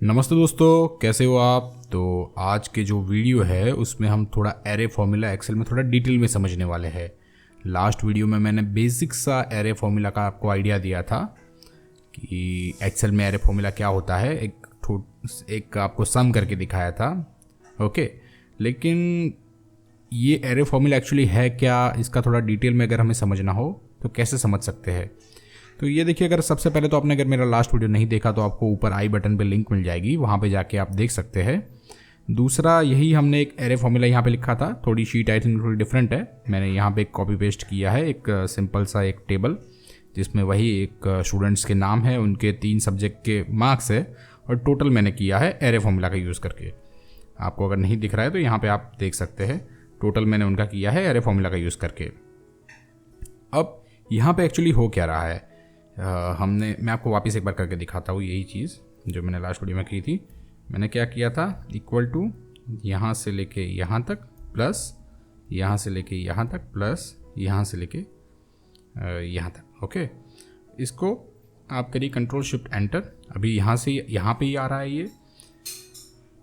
नमस्ते दोस्तों, कैसे हो आप। तो आज के जो वीडियो है उसमें हम थोड़ा एरे फॉर्मूला एक्सेल में थोड़ा डिटेल में समझने वाले हैं। लास्ट वीडियो में मैंने बेसिक सा एरे फॉर्मूला का आपको आइडिया दिया था कि एक्सेल में एरे फॉर्मूला क्या होता है, एक आपको सम करके दिखाया था। ओके, लेकिन ये एरे फॉर्मूला एक्चुअली है क्या, इसका थोड़ा डिटेल में अगर हमें समझना हो तो कैसे समझ सकते हैं। तो ये देखिए, अगर सबसे पहले तो आपने अगर मेरा लास्ट वीडियो नहीं देखा तो आपको ऊपर आई बटन पे लिंक मिल जाएगी, वहाँ पे जाके आप देख सकते हैं। दूसरा, यही हमने एक एरे फॉर्मूला यहाँ पे लिखा था। थोड़ी शीट आई थिंक थोड़ी डिफरेंट है, मैंने यहाँ पे एक कॉपी पेस्ट किया है, एक सिंपल सा एक टेबल जिसमें वही एक स्टूडेंट्स के नाम है, उनके 3 सब्जेक्ट के मार्क्स है और टोटल मैंने किया है एरे फॉर्मूला का यूज़ करके। आपको अगर नहीं दिख रहा है तो यहाँ पर आप देख सकते हैं, टोटल मैंने उनका किया है एरे फॉर्मूला का यूज़ करके। अब यहाँ पर एक्चुअली हो क्या रहा है, मैं आपको वापस एक बार करके दिखाता हूँ। यही चीज़ जो मैंने लास्ट वीडियो में की थी, मैंने क्या किया था, इक्वल टू यहाँ से लेके यहाँ तक प्लस यहाँ से लेके यहाँ तक प्लस यहाँ से लेके यहाँ तक। ओके, इसको आप करिए कंट्रोल शिफ्ट एंटर। अभी यहाँ से यहाँ पे ही आ रहा है ये।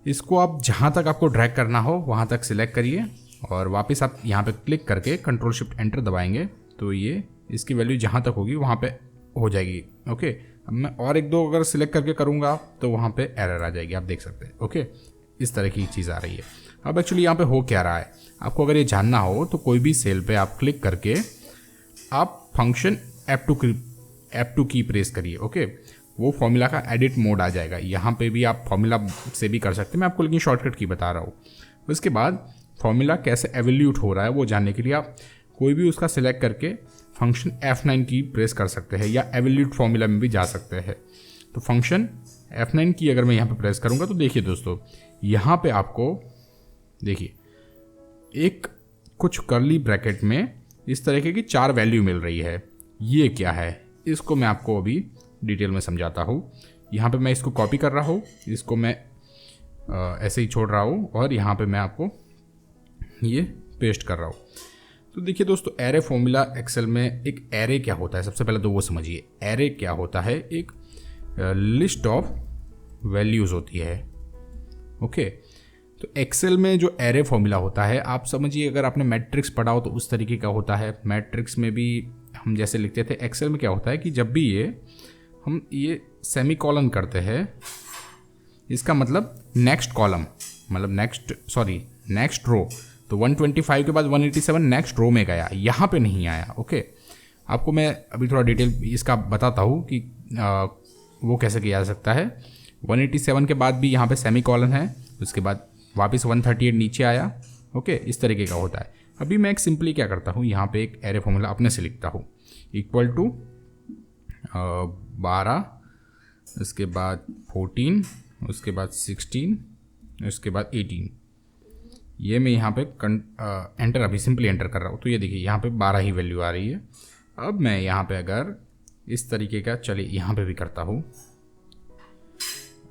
इसको आप जहाँ तक आपको ड्रैग करना हो वहाँ तक सिलेक्ट करिए और वापस आप यहाँ पे क्लिक करके कंट्रोल शिफ्ट एंटर दबाएंगे तो ये इसकी वैल्यू जहाँ तक होगी वहाँ पे हो जाएगी। ओके, अब मैं और एक दो अगर सिलेक्ट करके करूँगा तो वहाँ पे एरर आ जाएगी, आप देख सकते हैं। ओके, इस तरह की चीज़ आ रही है। अब एक्चुअली यहाँ पे हो क्या रहा है, आपको अगर ये जानना हो तो कोई भी सेल पे आप क्लिक करके आप फंक्शन F2 की प्रेस करिए। ओके, वो फॉर्मूला का एडिट मोड आ जाएगा। यहाँ पे भी आप फॉर्मूला से भी कर सकते हैं, मैं आपको लेकिन शॉर्टकट की बता रहा हूँ। उसके बाद फॉर्मूला कैसे एवोल्यूट हो रहा है वो जानने के लिए आप कोई भी उसका सिलेक्ट करके फंक्शन F9 की प्रेस कर सकते हैं या एवोल्यूट फॉर्मूला में भी जा सकते हैं। तो फंक्शन F9 की अगर मैं यहाँ पे प्रेस करूँगा तो देखिए दोस्तों, यहाँ पे आपको देखिए एक कुछ कर्ली ब्रैकेट में इस तरीके की 4 वैल्यू मिल रही है। ये क्या है, इसको मैं आपको अभी डिटेल में समझाता हूँ। यहाँ पे मैं इसको कॉपी कर रहा हूँ, इसको मैं ऐसे ही छोड़ रहा हूँ और यहाँ पे मैं आपको ये पेस्ट कर रहा हूँ। तो देखिए दोस्तों, एरे फॉर्मूला एक्सेल में एक एरे क्या होता है, सबसे पहले तो वो समझिए। एरे क्या होता है, एक लिस्ट ऑफ वैल्यूज़ होती है। ओके, तो एक्सेल में जो एरे फॉर्मूला होता है, आप समझिए अगर आपने मैट्रिक्स पढ़ा हो तो उस तरीके का होता है। मैट्रिक्स में भी हम जैसे लिखते थे, एक्सेल में क्या होता है कि जब भी हम ये सेमी कॉलन करते हैं, इसका मतलब नेक्स्ट कॉलम, मतलब नेक्स्ट रो। तो 125 के बाद 187 नेक्स्ट रो में गया, यहाँ पे नहीं आया। ओके, आपको मैं अभी थोड़ा डिटेल इसका बताता हूँ कि वो कैसे किया जा सकता है। 187 के बाद भी यहाँ पे सेमी कॉलन है, उसके बाद वापस 138 नीचे आया। ओके, इस तरीके का होता है। अभी मैं एक सिंपली क्या करता हूँ, यहाँ पे एक एरे फॉर्मूला अपने से लिखता हूँ, इक्वल टू 12, उसके बाद 14, उसके बाद 16, उसके बाद 18। ये मैं यहाँ पे एंटर अभी सिंपली एंटर कर रहा हूँ। तो ये देखिए यहाँ पे 12 ही वैल्यू आ रही है। अब मैं यहाँ पे अगर इस तरीके का, चलिए यहाँ पे भी करता हूँ।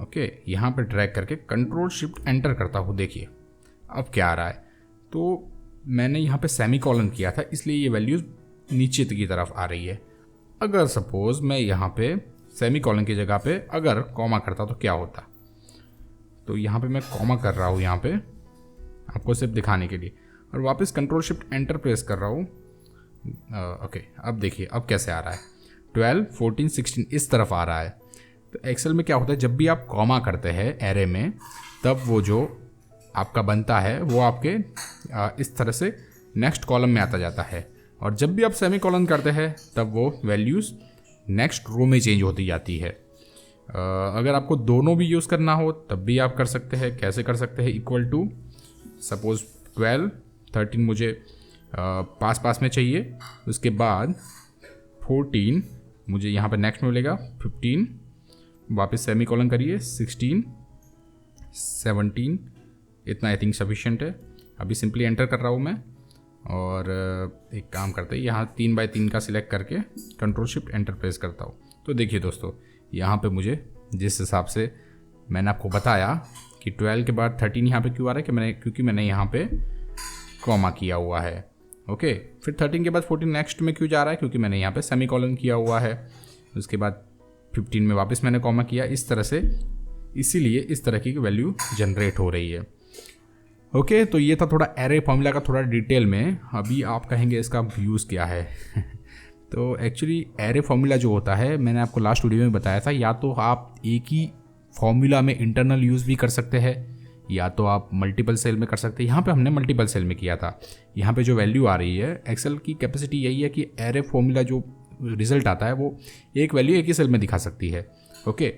ओके, यहाँ पे ड्रैग करके कंट्रोल शिफ्ट एंटर करता हूँ। देखिए अब क्या आ रहा है, तो मैंने यहाँ पे सेमी कॉलन किया था इसलिए ये वैल्यूज़ नीचे की तरफ आ रही है। अगर सपोज मैं यहाँ पे सेमी कॉलन की जगह पे अगर कॉमा करता तो क्या होता, तो यहाँ पे मैं कॉमा कर रहा हूँ यहाँ पे आपको सिर्फ दिखाने के लिए, और वापस कंट्रोल शिफ्ट एंटर प्रेस कर रहा हूँ। ओके, अब देखिए अब कैसे आ रहा है, 12, 14, 16 इस तरफ आ रहा है। तो एक्सेल में क्या होता है, जब भी आप कॉमा करते हैं एरे में, तब वो जो आपका बनता है वो आपके इस तरह से नेक्स्ट कॉलम में आता जाता है, और जब भी आप सेमी कॉलन करते हैं तब वो वैल्यूज़ नेक्स्ट रो में चेंज होती जाती है। अगर आपको दोनों भी यूज़ करना हो तब भी आप कर सकते हैं। कैसे कर सकते हैं, इक्वल टू सपोज 12, 13 मुझे पास में चाहिए, उसके बाद 14 मुझे यहाँ पे नेक्स्ट में मिलेगा, 15 वापस सेमी कॉलन करिए, 16, 17, इतना आई थिंक सफिशिएंट है। अभी सिंपली एंटर कर रहा हूँ मैं, और एक काम करते हैं, यहाँ 3x3 का सिलेक्ट करके कंट्रोल शिफ्ट एंटर प्रेस करता हूँ। तो देखिए दोस्तों, यहाँ पे मुझे जिस हिसाब से मैंने आपको बताया कि 12 के बाद 13 यहाँ पे क्यों आ रहा है, क्योंकि मैंने यहाँ पे कॉमा किया हुआ है। ओके, फिर 13 के बाद 14 नेक्स्ट में क्यों जा रहा है, क्योंकि मैंने यहाँ पे सेमी कॉलन किया हुआ है। उसके बाद 15 में वापस मैंने कॉमा किया। इस तरह से इसीलिए इस तरह की वैल्यू जनरेट हो रही है। ओके, तो ये था थोड़ा एरे फॉर्मूला का थोड़ा डिटेल में। अभी आप कहेंगे इसका यूज़ क्या है तो एक्चुअली एरे फॉर्मूला जो होता है, मैंने आपको लास्ट वीडियो में बताया था, या तो आप एक ही फॉर्मूला में इंटरनल यूज़ भी कर सकते हैं, या तो आप मल्टीपल सेल में कर सकते हैं। यहाँ पे हमने मल्टीपल सेल में किया था। यहाँ पे जो वैल्यू आ रही है, एक्सेल की कैपेसिटी यही है कि एरे फॉर्मूला जो रिजल्ट आता है वो एक वैल्यू एक ही सेल में दिखा सकती है। ओके,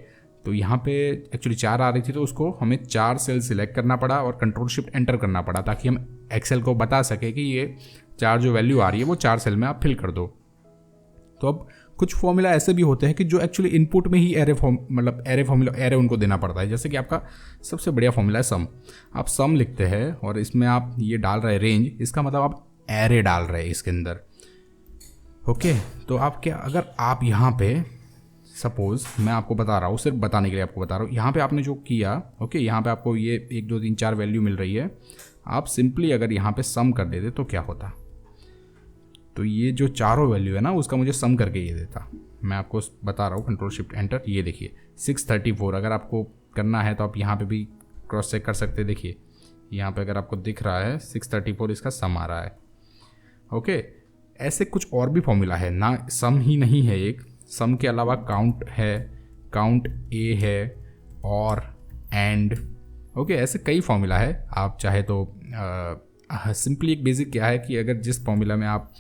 तो यहाँ पे एक्चुअली 4 आ रही थी, तो उसको हमें 4 सेल सिलेक्ट करना पड़ा और कंट्रोल शिफ्ट एंटर करना पड़ा, ताकि हम एक्सेल को बता सके कि ये 4 जो वैल्यू आ रही है वो 4 सेल में आप फिल कर दो। तो अब कुछ फॉर्मूला ऐसे भी होते हैं कि जो एक्चुअली इनपुट में ही एरे फॉर्मूला एरे उनको देना पड़ता है। जैसे कि आपका सबसे बढ़िया फॉर्मूला है सम। आप सम लिखते हैं और इसमें आप ये डाल रहे हैं रेंज, इसका मतलब आप एरे डाल रहे हैं इसके अंदर। ओके, तो आप क्या, अगर आप यहाँ पे सपोज, मैं आपको बता रहा हूँ, सिर्फ बताने के लिए आपको बता रहा हूँ, यहाँ पे आपने जो किया, ओके, यहाँ पे आपको ये 1 2 3 4 वैल्यू मिल रही है। आप सिंपली अगर यहाँ पे सम कर देते तो क्या होता, तो ये जो चारों वैल्यू है ना उसका मुझे सम करके ये देता। मैं आपको बता रहा हूँ, कंट्रोल शिफ्ट एंटर, ये देखिए 634। अगर आपको करना है तो आप यहाँ पे भी क्रॉस चेक कर सकते हैं। देखिए यहाँ पे अगर आपको दिख रहा है 634 इसका सम आ रहा है। ओके, ऐसे कुछ और भी फॉर्मूला है ना, सम ही नहीं है एक, सम के अलावा काउंट है, काउंट ए है, और एंड। ओके, ऐसे कई फॉर्मूला है। आप चाहे तो सिंपली एक बेसिक क्या है कि अगर जिस फॉर्मूला में आप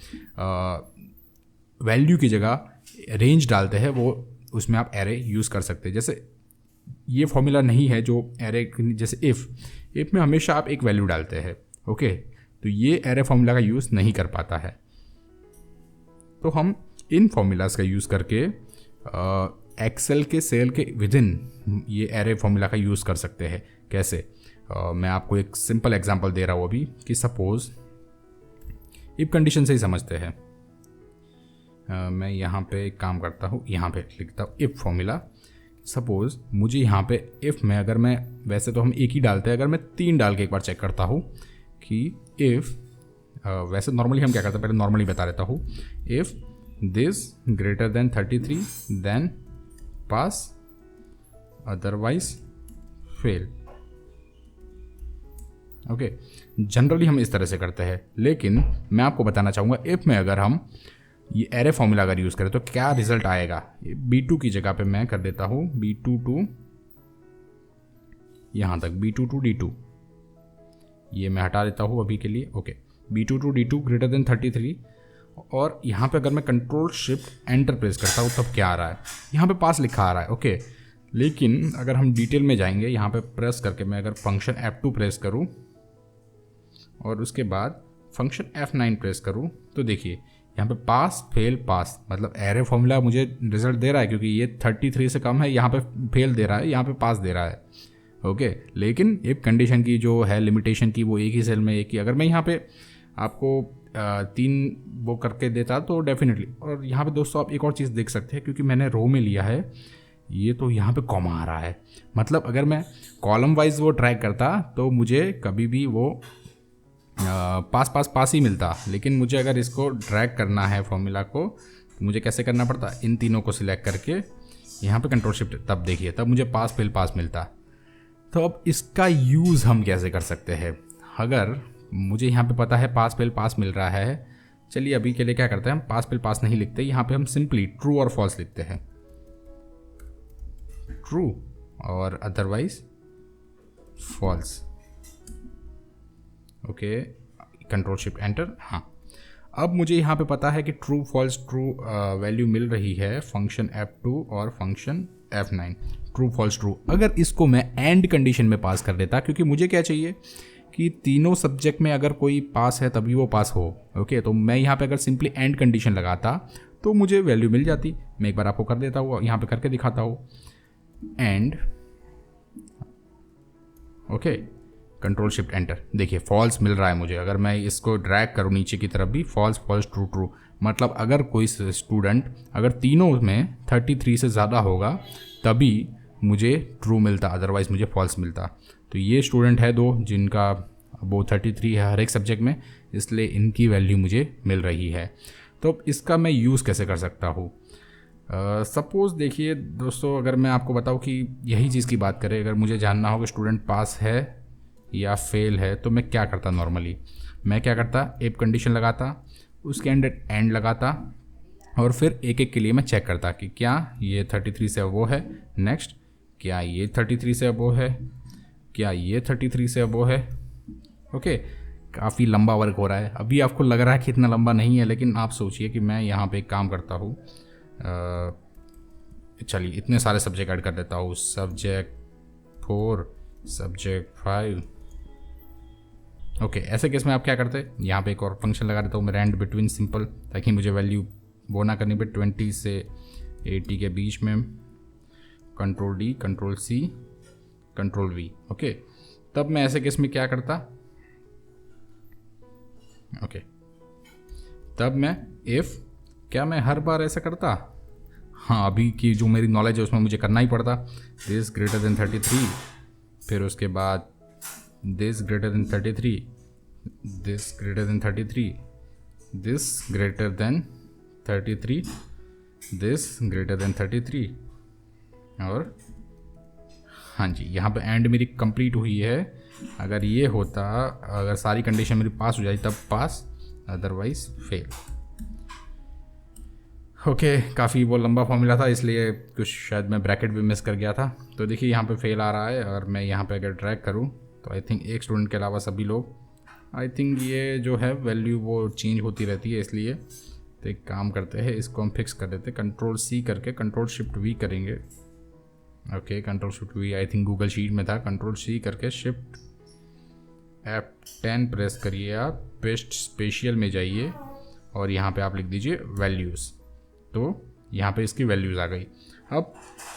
वैल्यू की जगह रेंज डालते हैं, वो उसमें आप एरे यूज़ कर सकते हैं। जैसे ये फॉर्मूला नहीं है जो एरे, जैसे इफ़ में हमेशा आप एक वैल्यू डालते हैं। ओके, तो ये एरे फॉर्मूला का यूज़ नहीं कर पाता है। तो हम इन फॉर्मूलाज का यूज़ करके एक्सेल के सेल के विदिन ये एरे फॉर्मूला का यूज़ कर सकते हैं। कैसे, मैं आपको एक सिंपल एग्जांपल दे रहा हूँ अभी, कि सपोज इफ कंडीशन से ही समझते हैं। मैं यहाँ पे एक काम करता हूँ, यहाँ पे लिखता हूँ इफ फॉर्मूला। सपोज मुझे यहाँ पे इफ़ में, अगर मैं, वैसे तो हम एक ही डालते हैं, अगर मैं 3 डाल के एक बार चेक करता हूँ कि इफ़, वैसे नॉर्मली हम क्या करते हैं, पहले नॉर्मली बता देता हूँ, if this greater than 33 then pass, otherwise fail. Okay, generally हम इस तरह से करते हैं, लेकिन मैं आपको बताना चाहूँगा इफ़ में अगर हम ये एरे फॉर्मूला अगर यूज़ करें तो क्या रिजल्ट आएगा। B2 की जगह पे मैं कर देता हूँ B2 टू यहाँ तक, B2 टू D2, ये मैं हटा देता हूँ अभी के लिए। Okay, B2 to D2 greater than 33, और यहाँ पे अगर मैं कंट्रोल शिफ्ट एंटर प्रेस करता हूँ तब क्या आ रहा है, यहाँ पे पास लिखा आ रहा है। ओके, लेकिन अगर हम डिटेल में जाएंगे, यहाँ पे प्रेस करके मैं अगर फंक्शन F2 प्रेस करूँ और उसके बाद फंक्शन F9 प्रेस करूँ, तो देखिए यहाँ पे पास फेल पास, मतलब एरे फॉर्मूला मुझे रिजल्ट दे रहा है, क्योंकि ये 33 से कम है, यहाँ पे फेल दे रहा है, यहाँ पे पास दे रहा है। ओके, लेकिन इफ कंडीशन की जो है लिमिटेशन की, वो एक ही सेल में एक ही, अगर मैं यहाँ पे आपको 3 वो करके देता तो डेफिनेटली। और यहाँ पे दोस्तों आप एक और चीज़ देख सकते हैं, क्योंकि मैंने रो में लिया है, ये तो यहाँ पे कॉमा आ रहा है, मतलब अगर मैं कॉलम वाइज वो ट्रैक करता तो मुझे कभी भी वो पास पास पास ही मिलता। लेकिन मुझे अगर इसको ड्रैग करना है फॉर्मूला को, तो मुझे कैसे करना पड़ता, इन तीनों को सिलेक्ट करके यहाँ पे कंट्रोल शिफ्ट, तब देखिए तब मुझे पास फेल पास मिलता। तो अब इसका यूज़ हम कैसे कर सकते हैं, अगर मुझे यहाँ पे पता है पास फेल पास मिल रहा है, चलिए अभी के लिए क्या करते हैं, हम पास फेल पास नहीं लिखते, यहाँ पे हम सिंपली ट्रू और फॉल्स लिखते हैं, ट्रू और otherwise false. Okay, control shift enter. हाँ, अब मुझे यहाँ पे पता है कि ट्रू फॉल्स ट्रू वैल्यू मिल रही है फंक्शन F2 और function F9, true false true. अगर इसको मैं एंड कंडीशन में पास कर देता, क्योंकि मुझे क्या चाहिए कि तीनों सब्जेक्ट में अगर कोई पास है तभी वो पास हो। ओके, तो मैं यहाँ पे अगर सिंपली एंड कंडीशन लगाता तो मुझे वैल्यू मिल जाती। मैं एक बार आपको कर देता हूँ, यहाँ पे करके दिखाता हूँ, and okay, control shift enter. देखिए फॉल्स मिल रहा है मुझे, अगर मैं इसको ड्रैग करूँ नीचे की तरफ भी, फॉल्स फॉल्स ट्रू ट्रू, मतलब अगर कोई स्टूडेंट अगर तीनों में 33 से ज़्यादा होगा तभी मुझे ट्रू मिलता, अदरवाइज़ मुझे फॉल्स मिलता। तो ये स्टूडेंट है 2 जिनका वो 33 है हर एक सब्जेक्ट में, इसलिए इनकी वैल्यू मुझे मिल रही है। तो इसका मैं यूज़ कैसे कर सकता हूँ, सपोज़ देखिए दोस्तों, अगर मैं आपको बताऊं कि यही चीज़ की बात करें, अगर मुझे जानना हो कि स्टूडेंट पास है या फेल है, तो मैं क्या करता नॉर्मली, मैं क्या करता, इफ कंडीशन लगाता, उसके अंदर एंड लगाता, और फिर एक एक के लिए मैं चेक करता कि क्या ये 33 से अबो है, नेक्स्ट क्या ये 33 से अबो है, क्या ये 33 से अबो है। ओके, काफ़ी लंबा वर्क हो रहा है। अभी आपको लग रहा है कि इतना लंबा नहीं है, लेकिन आप सोचिए कि मैं यहाँ पे एक काम करता हूँ, चलिए इतने सारे सब्जेक्ट ऐड कर देता हूँ, सब्जेक्ट 4, सब्जेक्ट 5। ओके, ऐसे केस में आप क्या करते हैं, यहाँ पे एक और फंक्शन लगा देता हूँ मैं, रैंड बिटवीन सिंपल, ताकि मुझे वैल्यू वो ना करनी पड़े 20 से 80 के बीच में, control D, control C, control V. Okay, तब मैं ऐसे केस में क्या करता, ओके, तब मैं इफ़, क्या मैं हर बार ऐसा करता, हाँ अभी की जो मेरी नॉलेज है उसमें मुझे करना ही पड़ता, दिस ग्रेटर देन 33, फिर उसके बाद this greater than 33, this greater than 33, this greater than 33, this greater than 33, और हाँ जी, यहाँ पे एंड मेरी कंप्लीट हुई है। अगर ये होता, अगर सारी कंडीशन मेरी पास हो जाती तब पास, अदरवाइज फेल। ओके, काफ़ी वो लंबा फॉर्मूला था, इसलिए कुछ शायद मैं ब्रैकेट भी मिस कर गया था। तो देखिए यहाँ पे फेल आ रहा है, और मैं यहाँ पे अगर ड्रैग करूँ तो आई थिंक एक स्टूडेंट के अलावा सभी लोग, आई थिंक ये जो है वैल्यू वो चेंज होती रहती है, इसलिए तो एक काम करते हैं, इसको हम फिक्स कर देते हैं, कंट्रोल सी करके कंट्रोल शिफ्ट वी करेंगे। Okay, control shift we I think Google sheet में था, कंट्रोल सी करके शिफ्ट F10 प्रेस करिए, आप पेस्ट स्पेशियल में जाइए, और यहाँ पे आप लिख दीजिए वैल्यूज़, तो यहाँ पे इसकी वैल्यूज़ आ गई। अब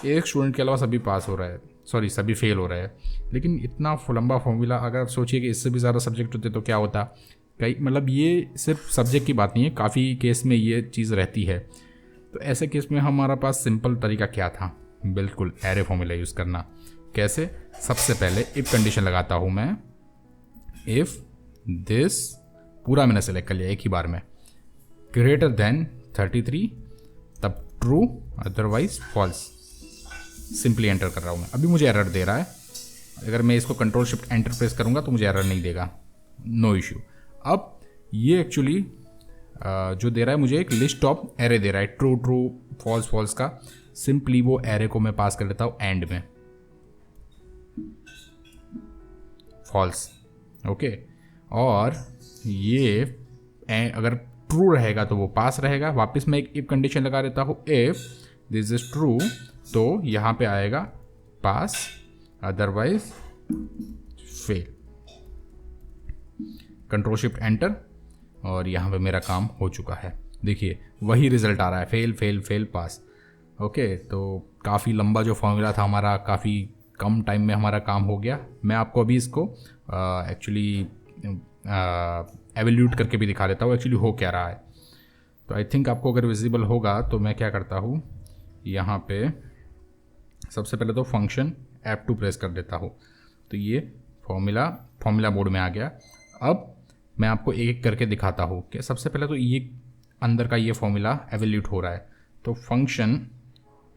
एक स्टूडेंट के अलावा सभी पास हो रहा है, सॉरी सभी फेल हो रहा है, लेकिन इतना लंबा फॉर्मूला, अगर आप सोचिए कि इससे भी ज़्यादा सब्जेक्ट होते तो क्या होता, कई मतलब ये सिर्फ सब्जेक्ट की बात नहीं है, काफ़ी केस में ये चीज़ रहती है। तो ऐसे केस में हमारा पास सिंपल तरीका क्या था, बिल्कुल एरे फॉर्मूला यूज़ करना। कैसे, सबसे पहले इफ कंडीशन लगाता हूँ मैं, इफ दिस पूरा मैंने सेलेक्ट कर लिया एक ही बार में, ग्रेटर देन 33, तब true, otherwise false. Simply enter कर रहा हूँ मैं, अभी मुझे एरर दे रहा है, अगर मैं इसको कंट्रोल शिफ्ट एंटर प्रेस करूँगा तो मुझे एरर नहीं देगा, नो इश्यू। अब ये एक्चुअली जो दे रहा है मुझे एक लिस्ट ऑफ एरे दे रहा है, ट्रू ट्रू फॉल्स फॉल्स का। सिंपली वो एरे को मैं पास कर लेता हूँ एंड में, फॉल्स। ओके, और ये अगर ट्रू रहेगा तो वो पास रहेगा। वापस मैं एक इफ कंडीशन लगा देता हूँ, इफ दिस इज ट्रू तो यहाँ पे आएगा pass, otherwise fail. Control shift enter, और यहाँ पे मेरा काम हो चुका है। देखिए वही रिजल्ट आ रहा है, fail fail fail pass. Okay, तो काफ़ी लंबा जो फॉर्मूला था हमारा, काफ़ी कम टाइम में हमारा काम हो गया। मैं आपको अभी इसको एक्चुअली एवल्यूट करके भी दिखा देता हूँ एक्चुअली हो क्या रहा है। तो आई थिंक आपको अगर विजिबल होगा तो मैं क्या करता हूँ, यहाँ पे सबसे पहले तो फंक्शन F2 प्रेस कर देता हूँ, तो ये फॉर्मूला मोड में आ गया। अब मैं आपको एक एक करके दिखाता हूँ कि सबसे पहले तो ये अंदर का ये फॉर्मूला एवल्यूट हो रहा है, तो फंक्शन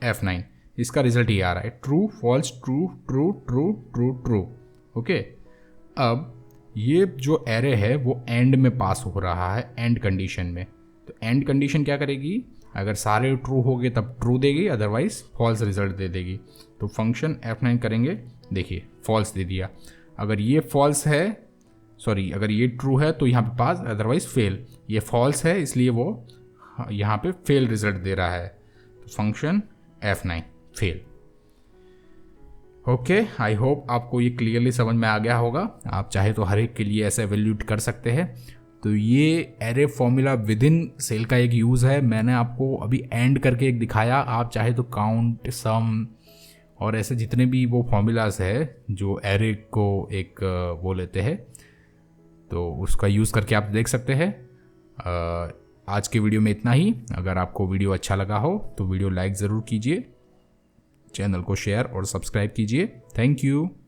F9, इसका रिजल्ट ये आ रहा है, true false true true true true true. Okay, अब ये जो एरे है वो एंड में पास हो रहा है, एंड कंडीशन में। तो एंड कंडीशन क्या करेगी, अगर सारे ट्रू हो गए तब ट्रू देगी, अदरवाइज फॉल्स रिजल्ट दे देगी। तो फंक्शन F9 करेंगे, देखिए फॉल्स दे दिया। अगर ये फॉल्स है, सॉरी अगर ये ट्रू है तो यहाँ पे पास, अदरवाइज फेल। ये फॉल्स है इसलिए वो यहाँ पे फेल रिजल्ट दे रहा है, तो function F9 fail. Okay, I hope आपको ये क्लियरली समझ में आ गया होगा। आप चाहे तो हर एक के लिए ऐसे एवल्यूट कर सकते हैं। तो ये array formula within cell का एक यूज़ है, मैंने आपको अभी एंड करके एक दिखाया। आप चाहे तो काउंट, सम और ऐसे जितने भी वो फॉर्मूलाज है जो एरे को एक वो लेते हैं, तो उसका यूज़ करके आप देख सकते हैं। आज के वीडियो में इतना ही। अगर आपको वीडियो अच्छा लगा हो तो वीडियो लाइक ज़रूर कीजिए, चैनल को शेयर और सब्सक्राइब कीजिए। Thank you.